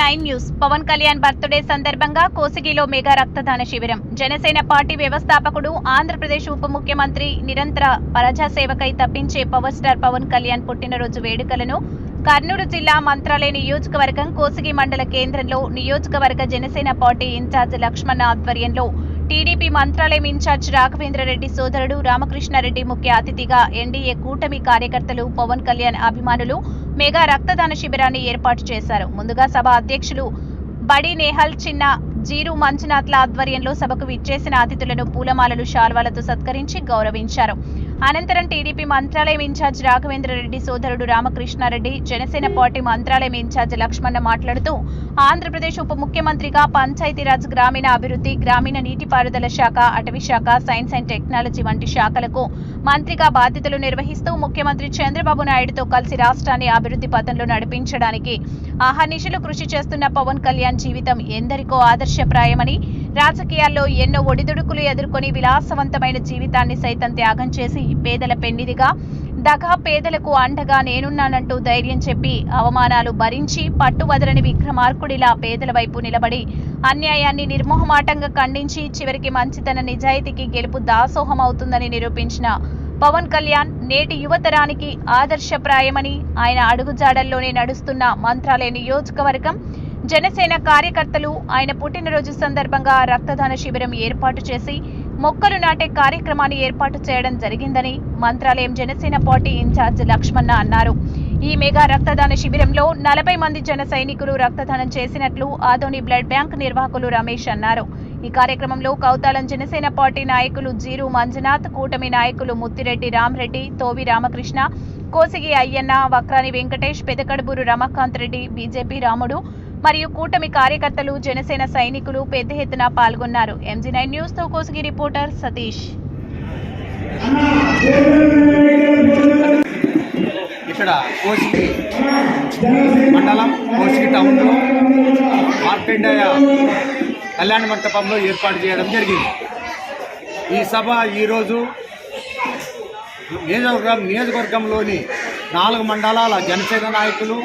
MG9 news Pawan Kalyan birthday సందర్భంగా కోసిగిలో mega రక్తదాన శిబిరం. జనసేన పార్టీ వ్యవస్థాపకుడు, ఆంధ్రప్రదేశ్ ఉప ముఖ్యమంత్రి, నిరంతర ప్రజాసేవకై తప్పించే పవర్ స్టార్ పవన్ కళ్యాణ్ పుట్టినరోజు వేడుకలను కర్నూలు జిల్లా మంత్రాలయ నియోజకవర్గం కోసిగి మండల కేంద్రంలో నియోజకవర్గ జనసేన పార్టీ ఇన్ఛార్జ్ లక్ష్మణ ఆధ్వర్యంలో టీడీపీ మంత్రాలయం ఇన్ఛార్జ్ రాఘవేంద్రరెడ్డి సోదరుడు రామకృష్ణారెడ్డి ముఖ్య అతిథిగా ఎన్డీఏ కూటమి కార్యకర్తలు, పవన్ కళ్యాణ్ అభిమానులు మెగా రక్తదాన శిబిరాన్ని ఏర్పాటు చేశారు. ముందుగా సభ అధ్యక్షులు బడి నేహల్, చిన్న జీరు మంజునాథ్ల ఆధ్వర్యంలో సభకు విచ్చేసిన అతిథులను పూలమాలలు, శాల్వాలతో సత్కరించి గౌరవించారు. అనంతరం టీడీపీ మంత్రాలయం ఇన్ఛార్జ్ రాఘవేంద్రరెడ్డి సోదరుడు రామకృష్ణారెడ్డి, జనసేన పార్టీ మంత్రాలయం ఇన్ఛార్జ్ లక్ష్మణ మాట్లాడుతూ ఆంధ్రప్రదేశ్ ఉప ముఖ్యమంత్రిగా పంచాయతీరాజ్, గ్రామీణ అభివృద్ధి, గ్రామీణ నీటిపారుదల శాఖ, అటవీ శాఖ, సైన్స్ అండ్ టెక్నాలజీ వంటి శాఖలకు మంత్రిగా బాధ్యతలు నిర్వహిస్తూ ముఖ్యమంత్రి చంద్రబాబు నాయుడుతో కలిసి రాష్ట్రాన్ని అభివృద్ధి పథంలో నడిపించడానికి అహర్నిశలు కృషి చేస్తున్న పవన్ కళ్యాణ్ జీవితం ఎందరికో ఆదర్శప్రాయమని, రాజకీయాల్లో ఎన్నో ఒడిదుడుకులు ఎదుర్కొని విలాసవంతమైన జీవితాన్ని సైతం త్యాగం చేసి పేదల పెన్నిదిగా, దగా పేదలకు అండగా నేనున్నానంటూ ధైర్యం చెప్పి అవమానాలు భరించి పట్టువదలని విక్రమార్కుడిలా పేదల వైపు నిలబడి అన్యాయాన్ని నిర్మోహమాటంగా ఖండించి చివరికి మంచితన, నిజాయితీకి గెలుపు దాసోహం అవుతుందని నిరూపించిన పవన్ కళ్యాణ్ నేటి యువతరానికి ఆదర్శప్రాయమని, ఆయన అడుగుజాడల్లోనే నడుస్తున్న మంత్రాలయ నియోజకవర్గం జనసేన కార్యకర్తలు ఆయన పుట్టినరోజు సందర్భంగా రక్తదాన శిబిరం ఏర్పాటు చేసి మొక్కలు నాటే కార్యక్రమాన్ని ఏర్పాటు చేయడం జరిగిందని మంత్రాలయం జనసేన పార్టీ ఇన్ఛార్జ్ లక్ష్మణ అన్నారు. ఈ మెగా రక్తదాన శిబిరంలో 40 మంది జన సైనికులు రక్తదానం చేసినట్లు ఆదోని బ్లడ్ బ్యాంక్ నిర్వాహకులు రమేష్ అన్నారు. ఈ కార్యక్రమంలో కౌతాలం జనసేన పార్టీ నాయకులు జీరు మంజునాథ్, కూటమి నాయకులు ముత్తిరెడ్డి రామరెడ్డి, తోవి రామకృష్ణ, కోసిగి అయ్యన్న, వక్రాని వెంకటేష్, పెదకడుబూరు రమాకాంత్ రెడ్డి, బీజేపీ రాముడు మరియు కూటమి కార్యకర్తలు, జనసేన సైనికులు పెద్ద ఎత్తున పాల్గొన్నారు. MG9 న్యూస్ తో కోసిగి రిపోర్టర్ సతీష్. ఇక్కడ కోసిగి మండలం, కోసిగి టౌన్లో మార్కండేయ కళ్యాణ మంటపంలో ఏర్పాటు చేయడం జరిగింది. ఈ సభ ఈరోజు నియోజకవర్గంలోని 4 మండలాల జనసేన నాయకులు,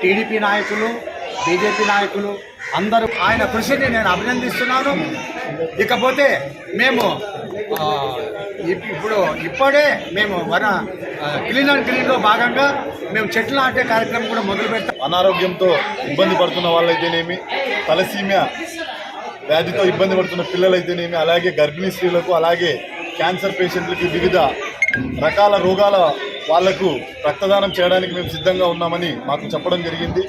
టీడీపీ నాయకులు, బీజేపీ నాయకులు అందరూ ఆయన కృషిని నేను అభినందిస్తున్నాను. ఇకపోతే మేము ఇప్పుడే మేము క్లీన్ అండ్ గ్రీన్లో భాగంగా మేము చెట్లు నాటే కార్యక్రమం కూడా మొదలు పెడతాం. అనారోగ్యంతో ఇబ్బంది పడుతున్న వాళ్ళైతేనేమి, తలసీమియా వ్యాధితో ఇబ్బంది పడుతున్న పిల్లలైతేనేమి, అలాగే గర్భిణీ స్త్రీలకు, అలాగే క్యాన్సర్ పేషెంట్లకి, వివిధ రకాల రోగాల వాళ్లకు రక్తదానం చేయడానికి మేము సిద్ధంగా ఉన్నామని మాకు చెప్పడం జరిగింది.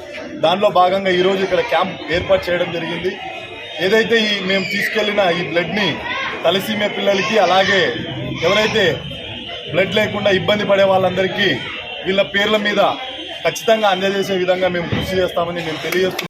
దానిలో భాగంగా ఈరోజు ఇక్కడ క్యాంప్ ఏర్పాటు చేయడం జరిగింది. ఏదైతే మేము తీసుకెళ్లిన ఈ బ్లడ్ని తలసీమియా పిల్లలకి, అలాగే ఎవరైతే బ్లడ్ లేకుండా ఇబ్బంది పడే వాళ్ళందరికీ వీళ్ళ పేర్ల మీద ఖచ్చితంగా అందజేసే విధంగా మేము కృషి చేస్తామని మేము తెలియజేస్తున్నాం.